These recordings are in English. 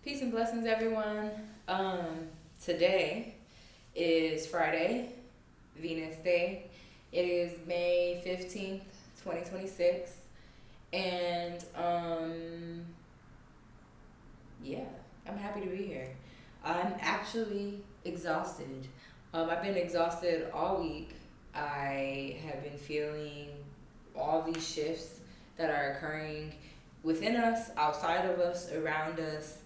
Peace and blessings, everyone. Today is Friday, Venus Day. It is May 15th, 2026. And, yeah, I'm happy to be here. I'm actually exhausted. I've been exhausted all week. I have been feeling all these shifts that are occurring within us, outside of us, around us,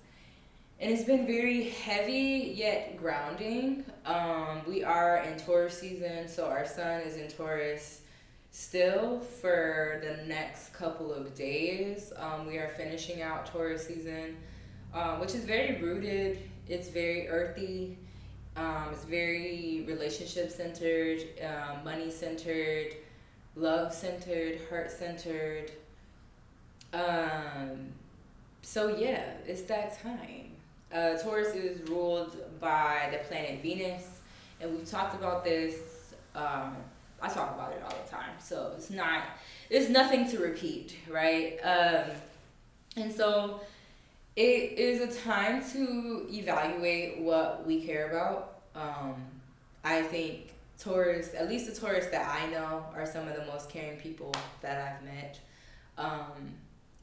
and it's been very heavy yet grounding. We are in Taurus season, so our sun is in Taurus still for the next couple of days. We are finishing out Taurus season, which is very rooted. It's very earthy. It's very relationship centered, money centered, love centered, heart centered. Um, so yeah, it's that time. Taurus is ruled by the planet Venus, and we've talked about this. I talk about it all the time, so it's nothing to repeat, right? And so it is a time to evaluate what we care about. I think Taurus, at least the Taurus that I know, are some of the most caring people that I've met. Um,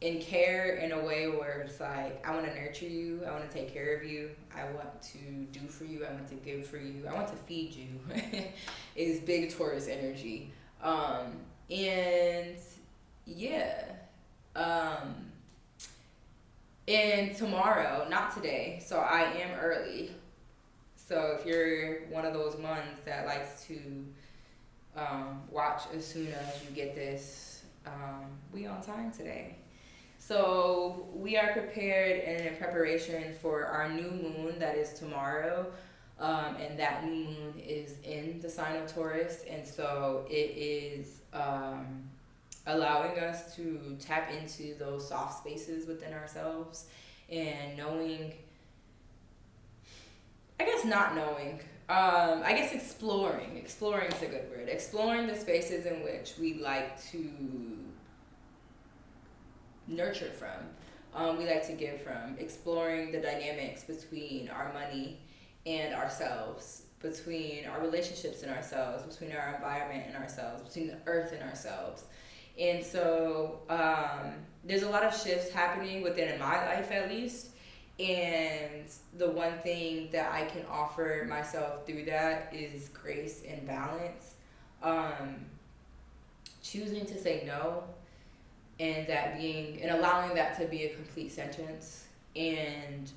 and care in a way where it's like, I want to nurture you, I want to take care of you, I want to do for you, I want to give for you, I want to feed you. Is big Taurus energy. And yeah. Um, and tomorrow, not today, so I am early. So if you're one of those ones that likes to watch as soon as you get this, we on time today. So we are prepared and in preparation for our new moon that is tomorrow. And that new moon is in the sign of Taurus. And so it is allowing us to tap into those soft spaces within ourselves and knowing, I guess not knowing, I guess exploring. Exploring is a good word. Exploring the spaces in which we like to nurture from, we like to give from, exploring the dynamics between our money and ourselves, between our relationships and ourselves, between our environment and ourselves, between the earth and ourselves. And so there's a lot of shifts happening within my life, at least. And the one thing that I can offer myself through that is grace and balance. Um, Choosing to say no, and that being, and allowing that to be a complete sentence, and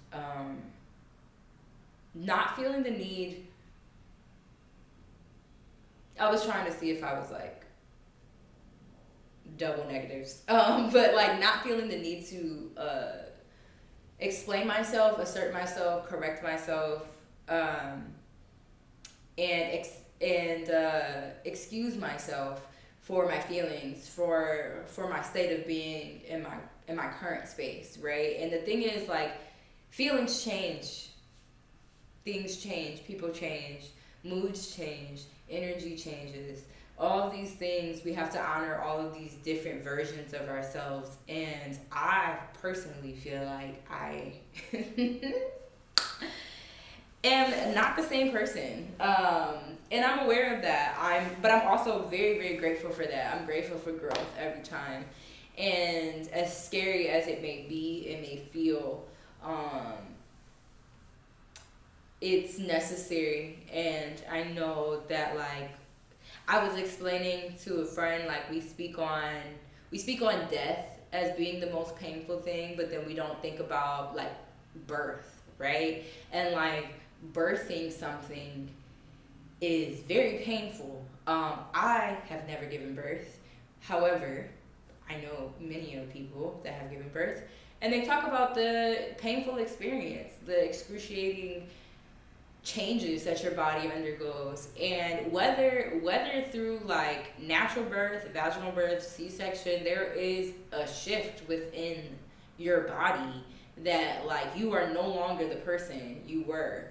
not feeling the need. I was trying to see if I was like double negatives, but like not feeling the need to explain myself, assert myself, correct myself, and excuse myself for my feelings, for my state of being in my current space, right? And the thing is, like, feelings change, things change, people change, moods change, energy changes. All of these things, we have to honor all of these different versions of ourselves. And I personally feel like I am not the same person. And I'm aware of that. But I'm also very, very grateful for that. I'm grateful for growth every time. And as scary as it may be, it may feel, it's necessary. And I know that, like, I was explaining to a friend, like, we speak on death as being the most painful thing, but then we don't think about, like, birth, right? And, like, birthing something is very painful. I have never given birth. However, I know many of people that have given birth, and they talk about the painful experience, the excruciating changes that your body undergoes, and whether through like natural birth, vaginal birth, C-section, there is a shift within your body that, like, you are no longer the person you were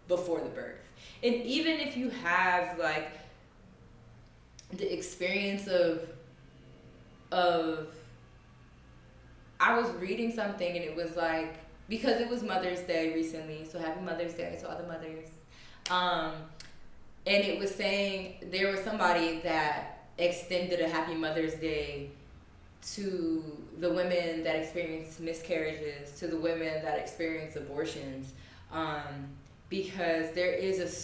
before the birth. And even if you have like the experience of I was reading something, and it was like because it was Mother's Day recently, so happy Mother's Day to all the mothers. Um, and it was saying there was somebody that extended a happy Mother's Day to the women that experience miscarriages, to the women that experience abortions, um, because there is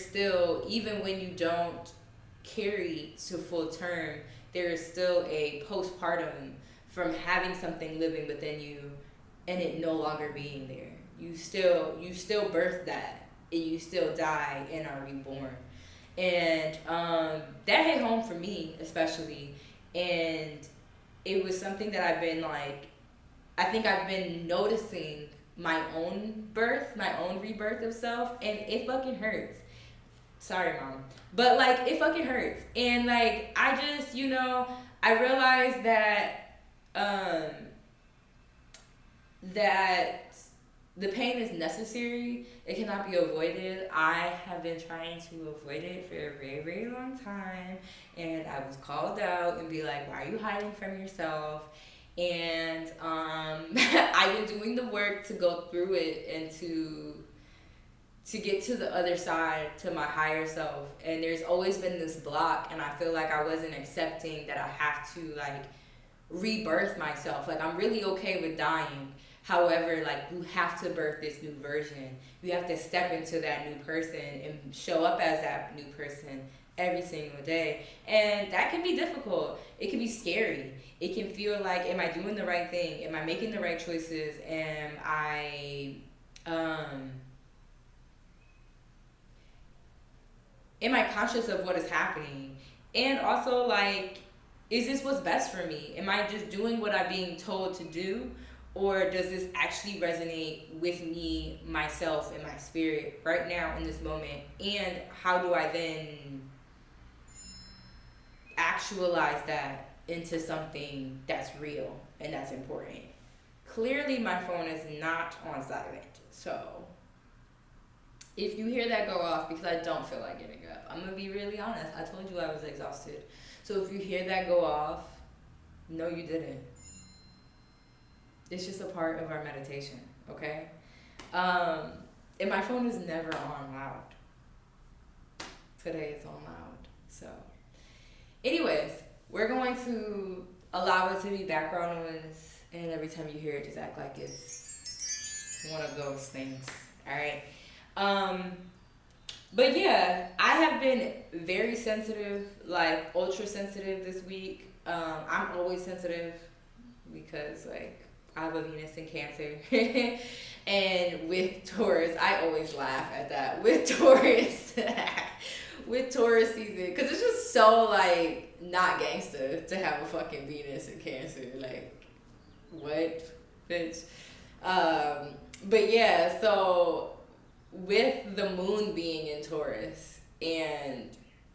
still, even when you don't carry to full term, there is still a postpartum from having something living within you and it no longer being there. You still birth that and you still die and are reborn. And that hit home for me especially. And it was something that I've been like, I think I've been noticing my own birth, my own rebirth of self, and it fucking hurts. Sorry, mom. But like, it fucking hurts. And like, I just, I realized um, that the pain is necessary. It cannot be avoided. I have been trying to avoid it for a very, very long time. And I was called out and be like, why are you hiding from yourself? And I've been doing the work to go through it and to get to the other side, to my higher self. And there's always been this block, and I feel like I wasn't accepting that I have to like rebirth myself. Like, I'm really okay with dying. However, like, you have to birth this new version. You have to step into that new person and show up as that new person every single day. And that can be difficult. It can be scary. It can feel like, am I doing the right thing? Am I making the right choices? Um am I conscious of what is happening? And also, like, is this what's best for me? Am I just doing what I'm being told to do? Or does this actually resonate with me, myself, and my spirit right now in this moment? And how do I then actualize that into something that's real and that's important? Clearly, my phone is not on silent. So, if you hear that go off, because I don't feel like getting up, I'm going to be really honest. I told you I was exhausted. So if you hear that go off, no, you didn't. It's just a part of our meditation, okay? And my phone is never on loud. Today it's on loud. So, anyways, we're going to allow it to be background noise, and every time you hear it, just act like it's one of those things, all right? But yeah, I have been very sensitive, like ultra sensitive this week. I'm always sensitive because like I have a Venus in Cancer. And with Taurus, I always laugh at that. With Taurus, with Taurus season, because it's just so like not gangster to have a fucking Venus in Cancer. Like, what, bitch? But yeah, so with the moon being in Taurus and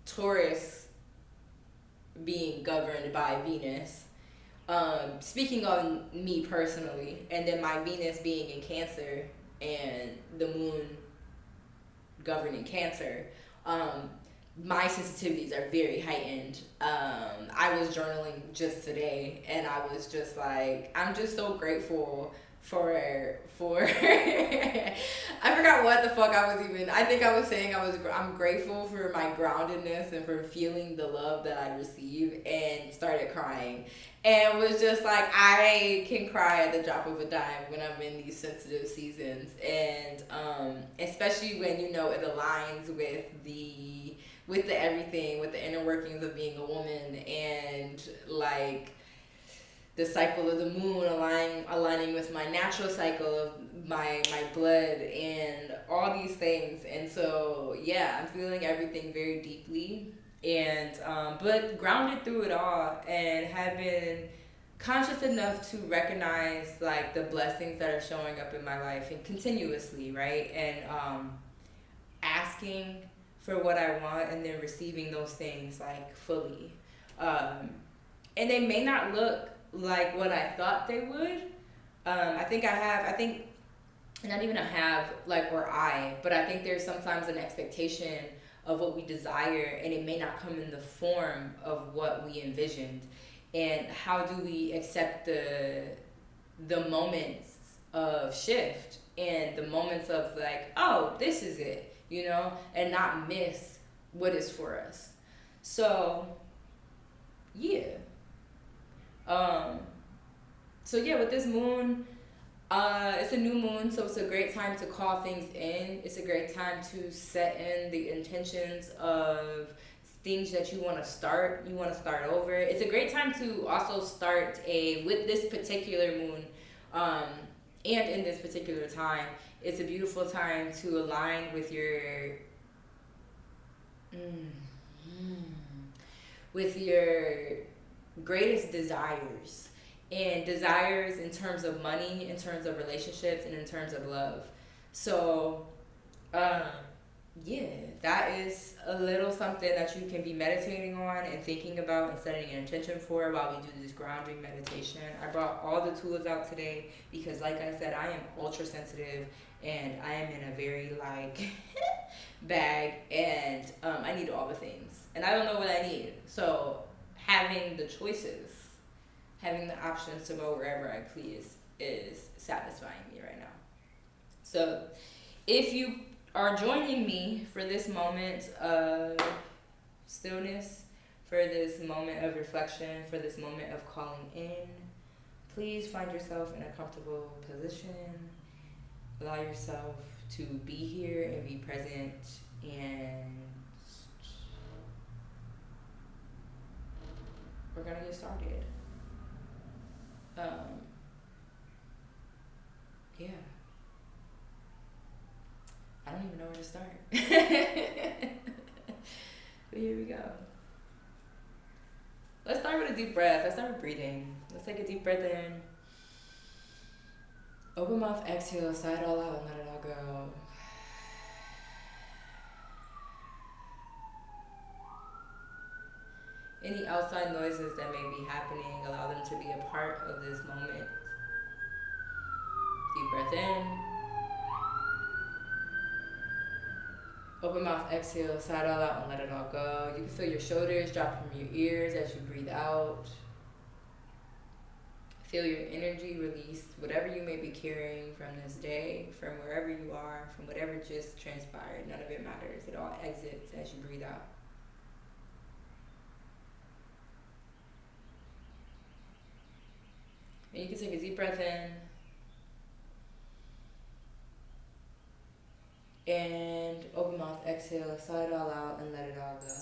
Taurus being governed by Venus, speaking on me personally, and then my Venus being in Cancer and the moon governing Cancer, my sensitivities are very heightened. I was journaling just today, and I was just like, I'm just so grateful for I forgot what the fuck I think I was saying I'm grateful for my groundedness and for feeling the love that I receive, and started crying, and was just like, I can cry at the drop of a dime when I'm in these sensitive seasons. And especially when it aligns with the everything, with the inner workings of being a woman, and like the cycle of the moon aligning with my natural cycle of my blood and all these things. And so yeah, I'm feeling everything very deeply, and but grounded through it all, and have been conscious enough to recognize like the blessings that are showing up in my life, and continuously, right? And asking for what I want, and then receiving those things like fully. And they may not look like what I thought they would. I think not even but I think there's sometimes an expectation of what we desire, and it may not come in the form of what we envisioned. And how do we accept the moments of shift and the moments of like, oh, this is it, you know, and not miss what is for us. So yeah. Um, so yeah, with this moon, it's a new moon, so it's a great time to call things in. It's a great time to set in the intentions of things that you want to start. You want to start over. It's a great time to also start a with this particular moon, um, and in this particular time. It's a beautiful time to align with your mm, mm, with your greatest desires, and desires in terms of money, in terms of relationships, and in terms of love. So um, yeah, that is a little something that you can be meditating on and thinking about and setting an intention for while we do this grounding meditation. I brought all the tools out today because, like I said, I am ultra sensitive and I am in a very like bag, and I need all the things and I don't know what I need. So having the choices, having the options to go wherever I please is satisfying me right now. So if you are joining me for this moment of stillness, for this moment of reflection, for this moment of calling in, please find yourself in a comfortable position. Allow yourself to be here and be present, and we're gonna get started. Um, yeah, I don't even know where to start. But here we go. Let's start with a deep breath. Let's start with breathing. Let's take a deep breath in. Open mouth, exhale, sigh it all out and let it all go. Any outside noises that may be happening, allow them to be a part of this moment. Deep breath in. Open mouth, exhale, sigh it all out and let it all go. You can feel your shoulders drop from your ears as you breathe out. Feel your energy release, whatever you may be carrying from this day, from wherever you are, from whatever just transpired. None of it matters. It all exits as you breathe out. And you can take a deep breath in and open mouth, exhale, sigh it all out and let it all go.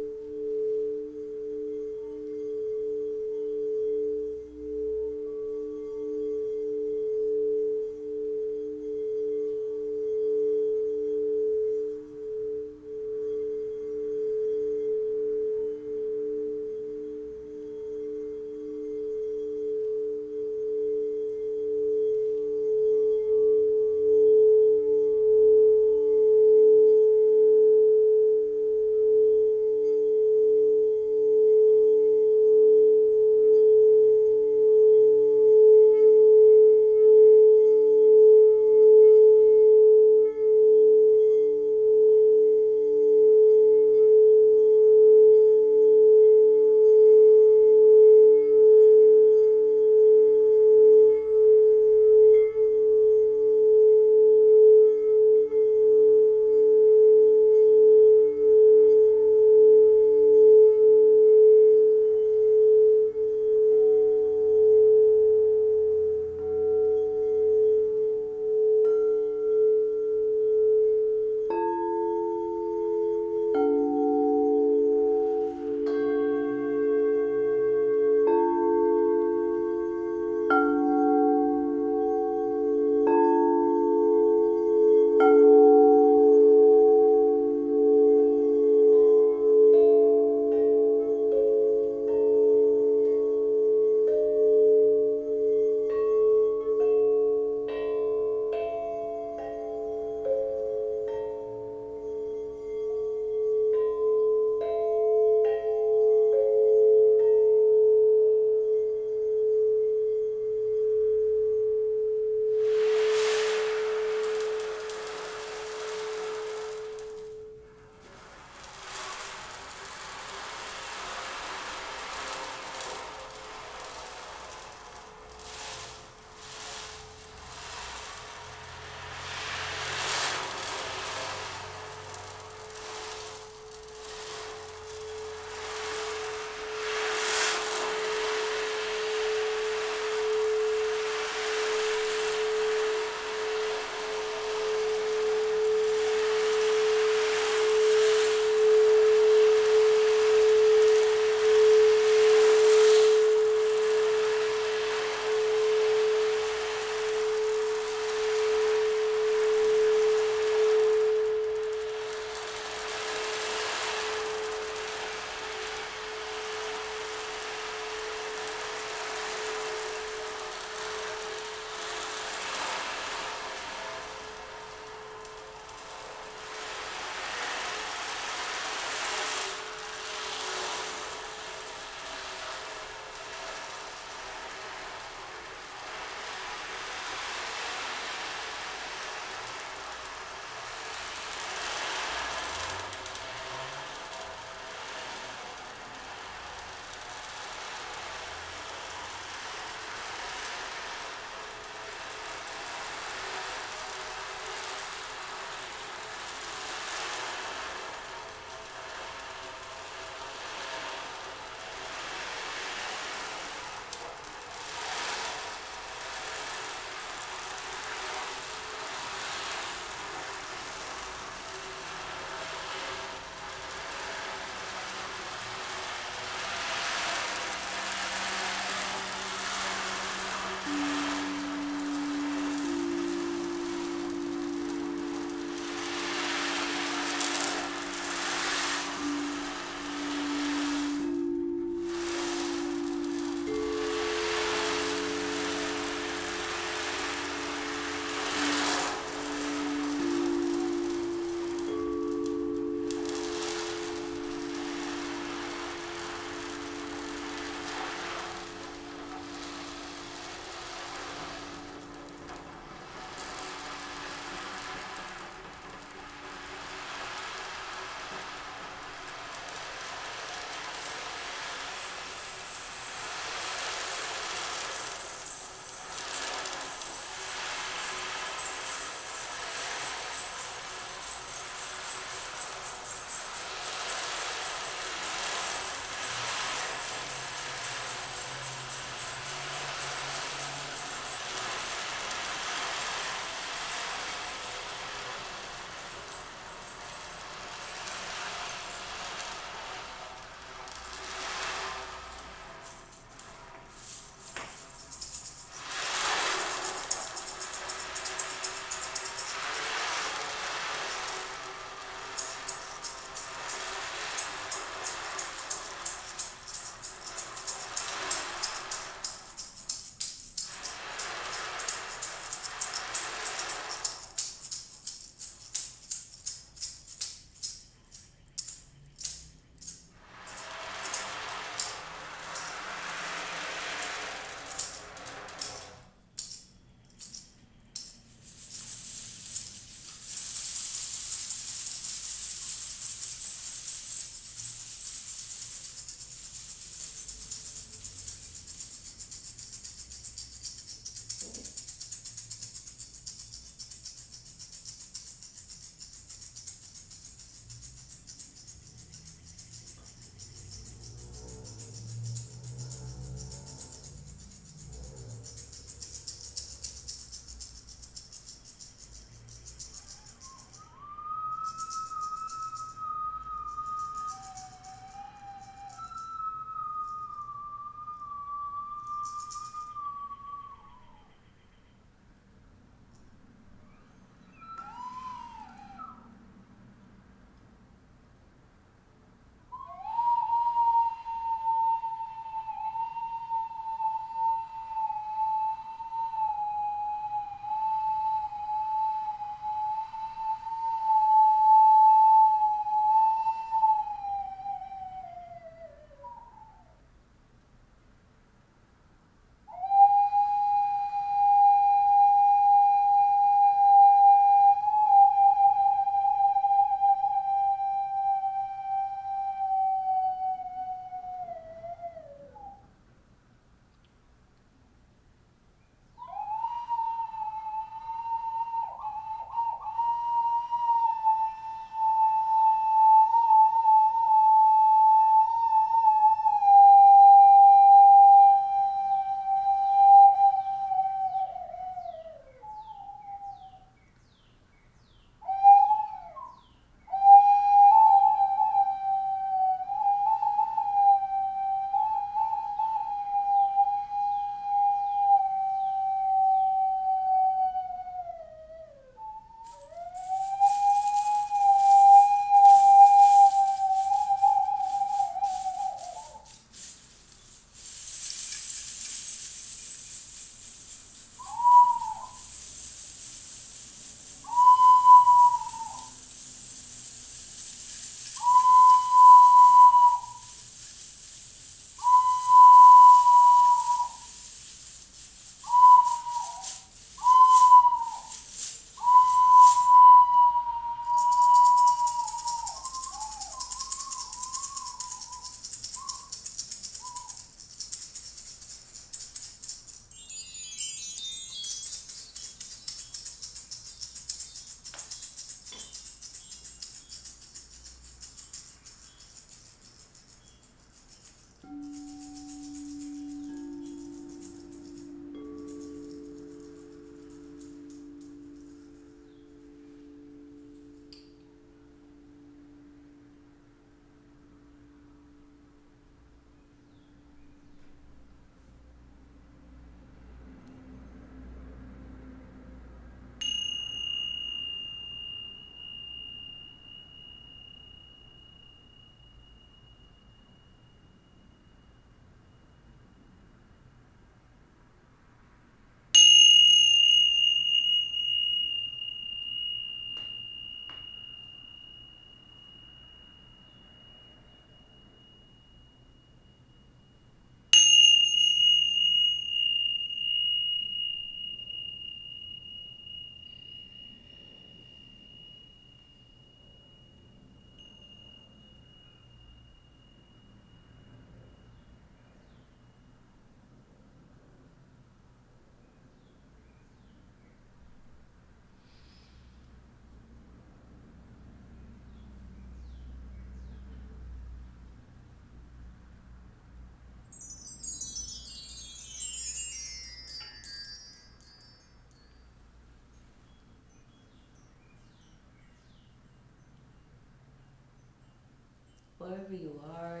wherever you are,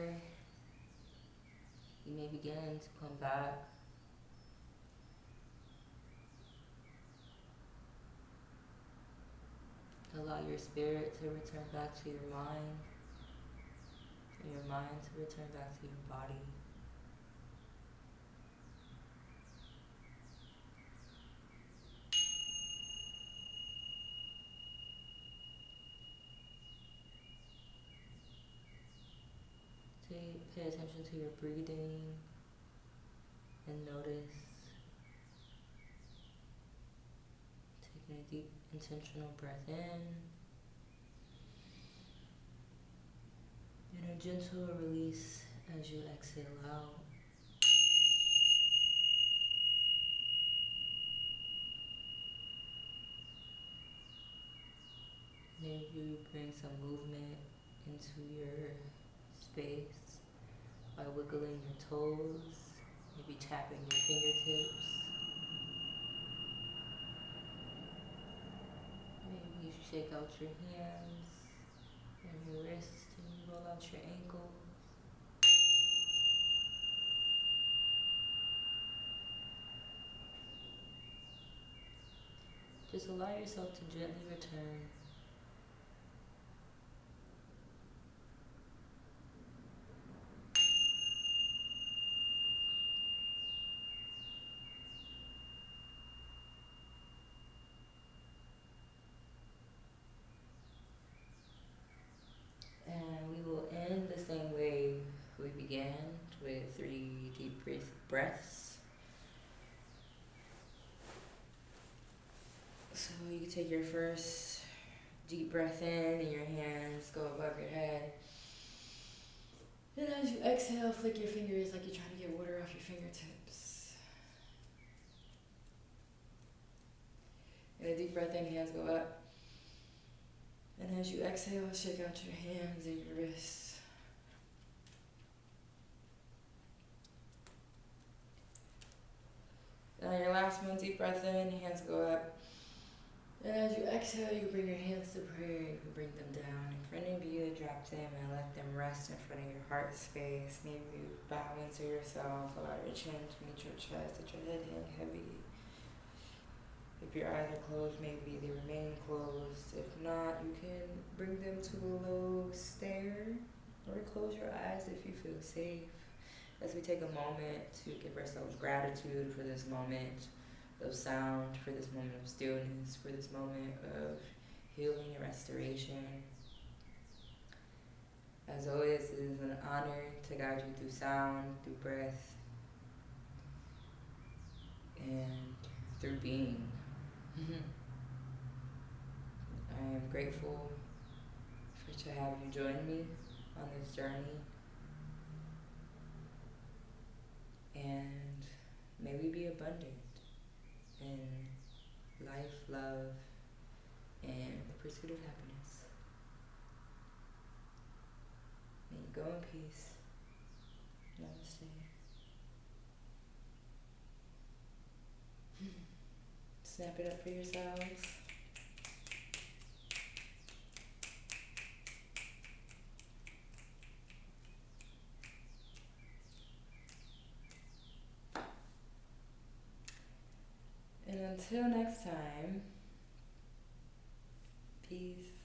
you may begin to come back. Allow your spirit to return back to your mind, and your mind to return back to your body. Pay attention to your breathing and notice. Taking a deep intentional breath in and a gentle release as you exhale out. Maybe you bring some movement into your space by wiggling your toes, maybe tapping your fingertips. Maybe you shake out your hands and your wrists and you roll out your ankles. Just allow yourself to gently return. And we will end the same way we began, with 3 deep breaths. So you can take your first deep breath in and your hands go above your head. And as you exhale, flick your fingers like you're trying to get water off your fingertips. And a deep breath in, hands go up. And as you exhale, shake out your hands and your wrists. And on your last one, deep breath in, hands go up. And as you exhale, you bring your hands to prayer. You bring them down in front of you, drop them and let them rest in front of your heart space. Maybe you bow into yourself, allow your chin to meet your chest, let your head hang heavy. If your eyes are closed, maybe they remain closed. If not, you can bring them to a low stare or close your eyes if you feel safe. As we take a moment to give ourselves gratitude for this moment of sound, for this moment of stillness, for this moment of healing and restoration. As always, it is an honor to guide you through sound, through breath, and through being. I am grateful to have you join me on this journey. And may we be abundant in life, love, and the pursuit of happiness. May you go in peace. Namaste. Snap it up for yourselves. And until next time, peace.